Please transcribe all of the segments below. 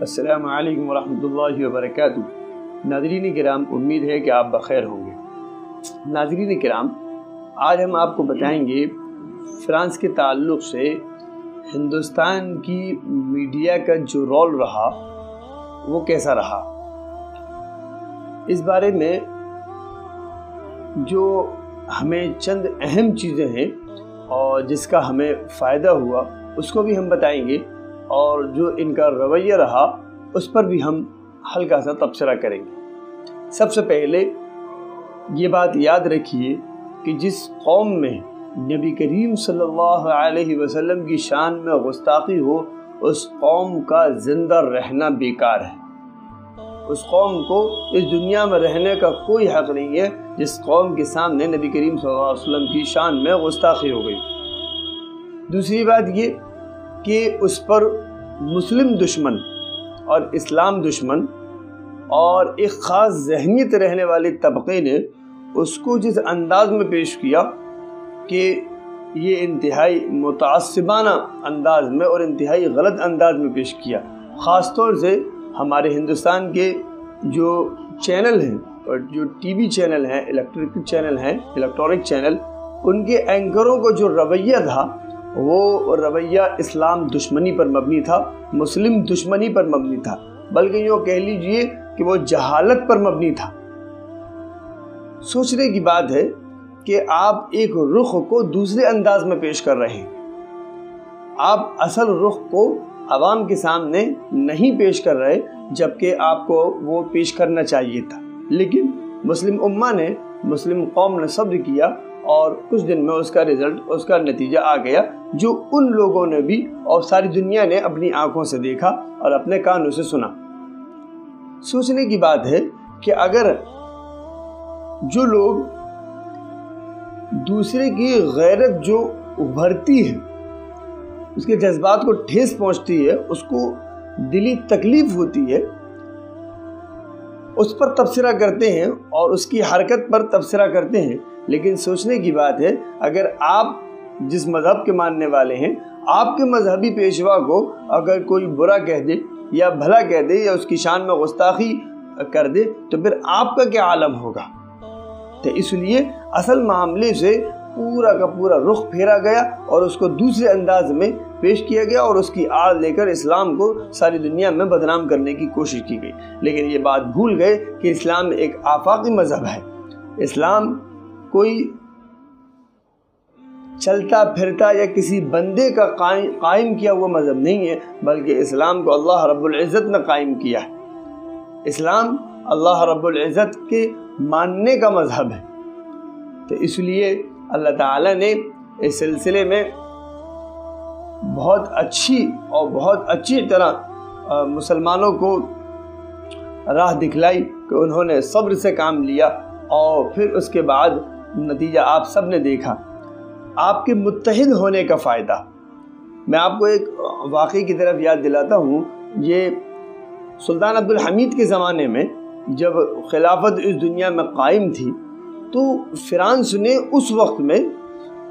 السلام علیکم ورحمۃ اللہ وبرکاتہ۔ ناظرین کرام، امید ہے کہ آپ بخیر ہوں گے۔ ناظرین کرام، آج ہم آپ کو بتائیں گے فرانس کے تعلق سے ہندوستان کی میڈیا کا جو رول رہا وہ کیسا رہا۔ اس بارے میں جو ہمیں چند اہم چیزیں ہیں اور جس کا ہمیں فائدہ ہوا اس کو بھی ہم بتائیں گے، اور جو ان کا رویہ رہا اس پر بھی ہم ہلکا سا تبصرہ کریں گے۔ سب سے پہلے یہ بات یاد رکھیے کہ جس قوم میں نبی کریم صلی اللہ علیہ وسلم کی شان میں گستاخی ہو، اس قوم کا زندہ رہنا بیکار ہے۔ اس قوم کو اس دنیا میں رہنے کا کوئی حق نہیں ہے جس قوم کے سامنے نبی کریم صلی اللہ علیہ وسلم کی شان میں گستاخی ہو گئی۔ دوسری بات یہ کہ اس پر مسلم دشمن اور اسلام دشمن اور ایک خاص ذہنیت رہنے والے طبقے نے اس کو جس انداز میں پیش کیا کہ یہ انتہائی متعصبانہ انداز میں اور انتہائی غلط انداز میں پیش کیا۔ خاص طور سے ہمارے ہندوستان کے جو چینل ہیں اور جو ٹی وی چینل ہیں، الیکٹرانک چینل، ان کے اینکروں کو جو رویہ تھا وہ رویہ اسلام دشمنی پر مبنی تھا، مسلم دشمنی پر مبنی تھا، بلکہ یوں کہہ لیجئے کہ وہ جہالت پر مبنی تھا۔ سوچنے کی بات ہے کہ آپ ایک رخ کو دوسرے انداز میں پیش کر رہے ہیں۔ آپ اصل رخ کو عوام کے سامنے نہیں پیش کر رہے جبکہ آپ کو وہ پیش کرنا چاہیے تھا، لیکن مسلم امہ نے، مسلم قوم نے صبر کیا اور کچھ دن میں اس کا رزلٹ، اس کا نتیجہ آ گیا جو ان لوگوں نے بھی اور ساری دنیا نے اپنی آنکھوں سے دیکھا اور اپنے کانوں سے سنا۔ سوچنے کی بات ہے کہ اگر جو لوگ دوسرے کی غیرت جو ابھرتی ہے، اس کے جذبات کو ٹھیس پہنچتی ہے، اس کو دلی تکلیف ہوتی ہے، اس پر تبصرہ کرتے ہیں اور اس کی حرکت پر تبصرہ کرتے ہیں، لیکن سوچنے کی بات ہے اگر آپ جس مذہب کے ماننے والے ہیں، آپ کے مذہبی پیشوا کو اگر کوئی برا کہہ دے یا بھلا کہہ دے یا اس کی شان میں گستاخی کر دے تو پھر آپ کا کیا عالم ہوگا۔ تو اس لیے اصل معاملے سے پورا کا پورا رخ پھیرا گیا اور اس کو دوسرے انداز میں پیش کیا گیا اور اس کی آڑ لے کر اسلام کو ساری دنیا میں بدنام کرنے کی کوشش کی گئی۔ لیکن یہ بات بھول گئے کہ اسلام ایک آفاقی مذہب ہے۔ اسلام کوئی چلتا پھرتا یا کسی بندے کا قائم کیا ہوا مذہب نہیں ہے، بلکہ اسلام کو اللہ رب العزت نے قائم کیا ہے۔ اسلام اللہ رب العزت کے ماننے کا مذہب ہے۔ تو اس لیے اللہ تعالیٰ نے اس سلسلے میں بہت اچھی طرح مسلمانوں کو راہ دکھلائی کہ انہوں نے صبر سے کام لیا، اور پھر اس کے بعد نتیجہ آپ سب نے دیکھا۔ آپ کے متحد ہونے کا فائدہ، میں آپ کو ایک واقعے کی طرف یاد دلاتا ہوں۔ یہ سلطان عبدالحمید کے زمانے میں جب خلافت اس دنیا میں قائم تھی تو فرانس نے اس وقت میں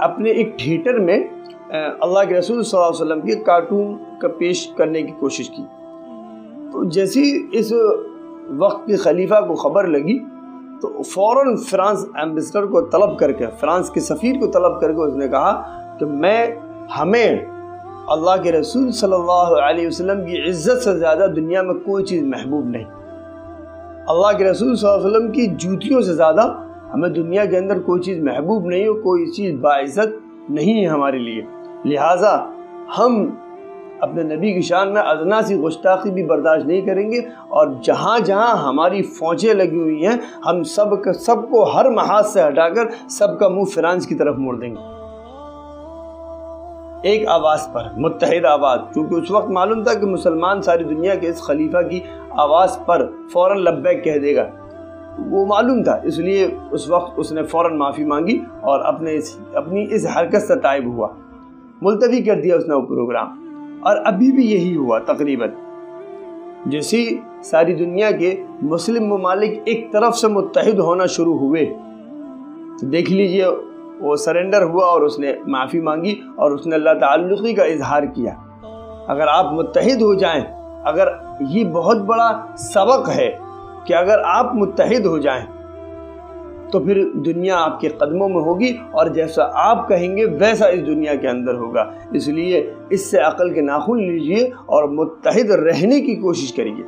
اپنے ایک تھیٹر میں اللہ کے رسول صلی اللہ علیہ وسلم کے کارٹون کا پیش کرنے کی کوشش کی۔ تو جیسی اس وقت کے خلیفہ کو خبر لگی تو فوراً فرانس ایمبیسڈر کو طلب کر کے، فرانس کے سفیر کو طلب کر کے اس نے کہا کہ ہمیں اللہ کے رسول صلی اللہ علیہ وسلم کی عزت سے زیادہ دنیا میں کوئی چیز محبوب نہیں۔ اللہ کے رسول صلی اللہ علیہ وسلم کی جوتیوں سے زیادہ ہمیں دنیا کے اندر کوئی چیز محبوب نہیں ہو، کوئی چیز باعزت نہیں ہے ہمارے لیے، لہٰذا ہم اپنے نبی کی شان میں ادنا سی گستاخی بھی برداشت نہیں کریں گے، اور جہاں جہاں ہماری فوجیں لگی ہوئی ہیں ہم سب کو ہر محاذ سے ہٹا کر سب کا منہ فرانس کی طرف موڑ دیں گے۔ ایک آواز پر، متحد آواز، کیونکہ اس وقت معلوم تھا کہ مسلمان ساری دنیا کے اس خلیفہ کی آواز پر فوراً لبیک کہہ دے گا، وہ معلوم تھا، اس لیے اس وقت اس نے فوراً معافی مانگی اور اپنی اس حرکت سے تائب ہوا، ملتوی کر دیا اس نے وہ پروگرام۔ اور ابھی بھی یہی ہوا تقریباً، جیسی ساری دنیا کے مسلم ممالک ایک طرف سے متحد ہونا شروع ہوئے تو دیکھ لیجئے وہ سرنڈر ہوا اور اس نے معافی مانگی اور اس نے اللہ تعلقی کا اظہار کیا۔ اگر آپ متحد ہو جائیں، اگر یہ بہت بڑا سبق ہے کہ اگر آپ متحد ہو جائیں تو پھر دنیا آپ کے قدموں میں ہوگی، اور جیسا آپ کہیں گے ویسا اس دنیا کے اندر ہوگا۔ اس لیے اس سے عقل کے ناخن لیجئے اور متحد رہنے کی کوشش کریے۔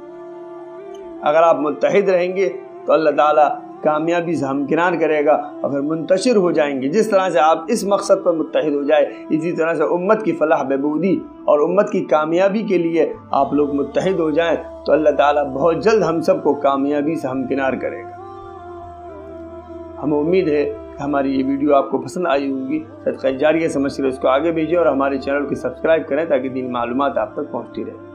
اگر آپ متحد رہیں گے تو اللہ تعالیٰ کامیابی سے ہمکنار کرے گا، اگر منتشر ہو جائیں گے، جس طرح سے آپ اس مقصد پر متحد ہو جائے، اسی طرح سے امت کی فلاح بہبودی اور امت کی کامیابی کے لیے آپ لوگ متحد ہو جائیں تو اللہ تعالیٰ بہت جلد ہم سب کو کامیابی سے ہمکنار کرے گا۔ ہمیں امید ہے کہ ہماری یہ ویڈیو آپ کو پسند آئی ہوگی۔ صدقہ جاریہ سمجھ کر اس کو آگے بھیجیں اور ہمارے چینل کو سبسکرائب کریں تاکہ دین معلومات آپ تک پہنچتی رہے۔